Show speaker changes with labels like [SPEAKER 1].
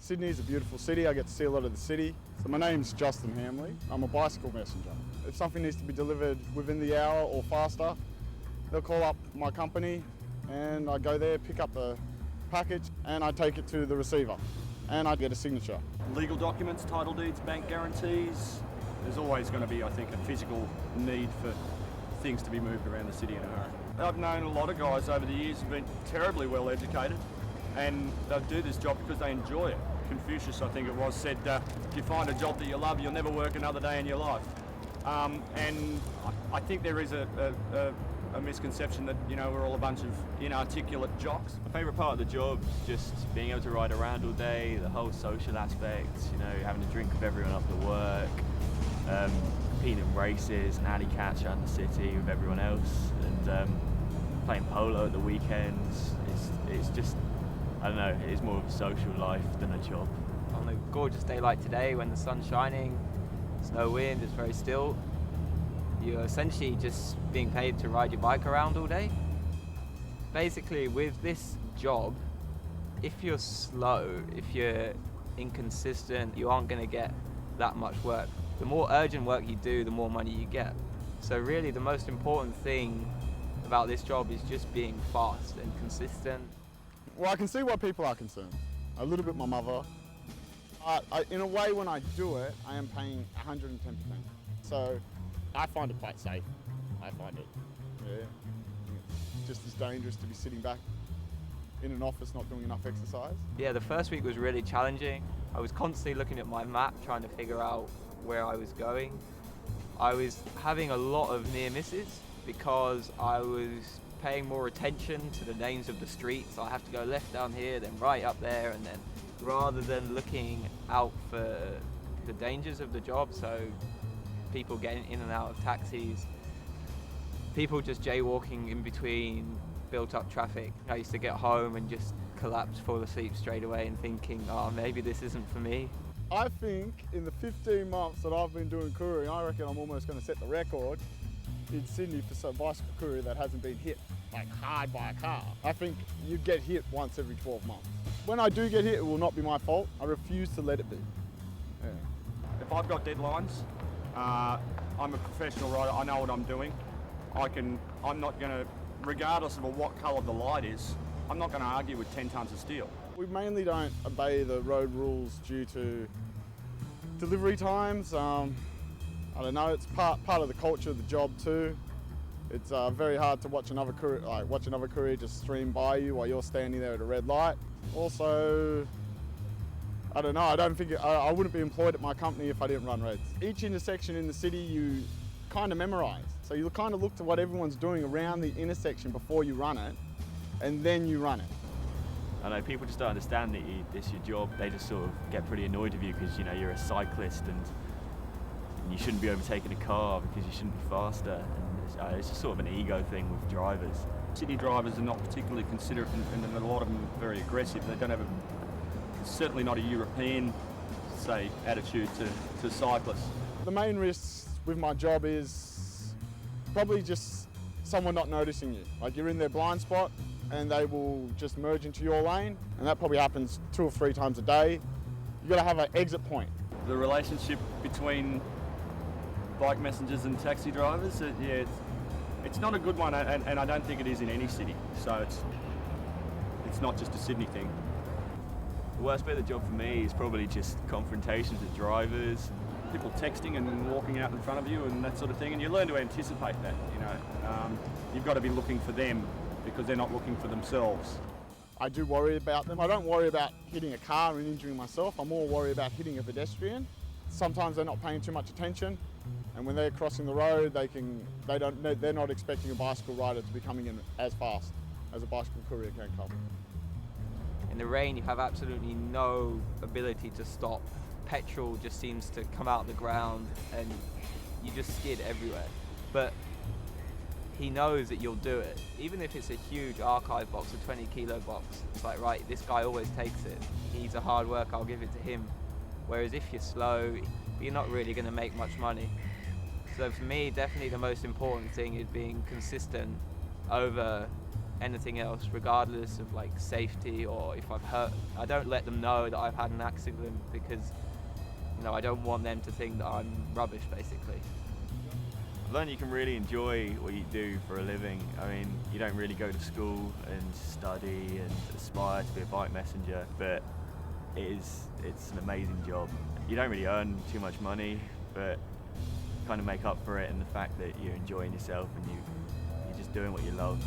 [SPEAKER 1] Sydney's a beautiful city. I get to see a lot of the city. So my name's Justin Hamley. I'm a bicycle messenger. If something needs to be delivered within the hour or faster, they'll call up my company and I go there, pick up the package and I take it to the receiver and I get a signature.
[SPEAKER 2] Legal documents, title deeds, bank guarantees. There's always going to be, I think, a physical need for things to be moved around the city in a hurry. I've known a lot of guys over the years who've been terribly well educated and they do this job because they enjoy it. Confucius, I think it was, said, if you find a job that you love, you'll never work another day in your life. And I think there is a misconception that, you know, we're all a bunch of inarticulate jocks.
[SPEAKER 3] My favourite part of the job is just being able to ride around all day, the whole social aspect, you know, having a drink with everyone after work, competing in races and alley catch around the city with everyone else, and playing polo at the weekends. It's just, I don't know, it is more of a social life than a job.
[SPEAKER 4] On a gorgeous day like today, when the sun's shining, there's no wind, it's very still, you're essentially just being paid to ride your bike around all day. Basically, with this job, if you're slow, if you're inconsistent, you aren't going to get that much work. The more urgent work you do, the more money you get. So really, the most important thing about this job is just being fast and consistent.
[SPEAKER 1] Well, I can see why people are concerned. A little bit my mother. In a way, when I do it, I am paying 110%. So I find it quite safe. I find it, just as dangerous to be sitting back in an office not doing enough exercise.
[SPEAKER 4] Yeah, the first week was really challenging. I was constantly looking at my map, trying to figure out where I was going. I was having a lot of near misses because I was paying more attention to the names of the streets. I have to go left down here, then right up there, and then rather than looking out for the dangers of the job, so people getting in and out of taxis, people just jaywalking in between built up traffic. I used to get home and just collapse, fall asleep straight away and thinking, oh, maybe this isn't for me.
[SPEAKER 1] I think in the 15 months that I've been doing couriering, I reckon I'm almost going to set the record in Sydney for some bicycle courier that hasn't been hit like hard by a car. I think you get hit once every 12 months. When I do get hit, it will not be my fault. I refuse to let it be. Yeah.
[SPEAKER 2] If I've got deadlines, I'm a professional rider, I know what I'm doing. I'm not going to, regardless of what colour the light is, I'm not going to argue with 10 tonnes of steel.
[SPEAKER 1] We mainly don't obey the road rules due to delivery times. I don't know, it's part of the culture of the job too. It's very hard to watch another courier just stream by you while you're standing there at a red light. Also, I don't know, I wouldn't be employed at my company if I didn't run reds. Each intersection in the city you kind of memorise. So you kind of look to what everyone's doing around the intersection before you run it, and then you run it.
[SPEAKER 3] I know people just don't understand that it's your job. They just sort of get pretty annoyed with you because, you know, you're a cyclist and you shouldn't be overtaking a car because you shouldn't be faster. And it's just sort of an ego thing with drivers.
[SPEAKER 2] City drivers are not particularly considerate and a lot of them are very aggressive. They don't have certainly not a European, say, attitude to cyclists.
[SPEAKER 1] The main risks with my job is probably just someone not noticing you. Like you're in their blind spot and they will just merge into your lane, and that probably happens 2 or 3 times a day. You've got to have an exit point.
[SPEAKER 2] The relationship between bike messengers and taxi drivers, it's not a good one, and I don't think it is in any city. So it's not just a Sydney thing.
[SPEAKER 3] The worst bit of the job for me is probably just confrontations with drivers.
[SPEAKER 2] People texting and then walking out in front of you and that sort of thing, and you learn to anticipate that, you know. You've got to be looking for them because they're not looking for themselves.
[SPEAKER 1] I do worry about them. I don't worry about hitting a car and injuring myself. I'm more worried about hitting a pedestrian. Sometimes they're not paying too much attention, and when they're crossing the road, they're not expecting a bicycle rider to be coming in as fast as a bicycle courier can come.
[SPEAKER 4] In the rain, you have absolutely no ability to stop. Petrol just seems to come out of the ground and you just skid everywhere. But he knows that you'll do it. Even if it's a huge archive box, a 20 kilo box, it's like, right, this guy always takes it. He's a hard worker, I'll give it to him. Whereas if you're slow, you're not really going to make much money. So for me, definitely the most important thing is being consistent over anything else, regardless of like safety or if I've hurt. I don't let them know that I've had an accident because, you know, I don't want them to think that I'm rubbish, basically.
[SPEAKER 3] I've learned you can really enjoy what you do for a living. I mean, you don't really go to school and study and aspire to be a bike messenger, but it's an amazing job. You don't really earn too much money, but kind of make up for it in the fact that you're enjoying yourself and you're just doing what you love.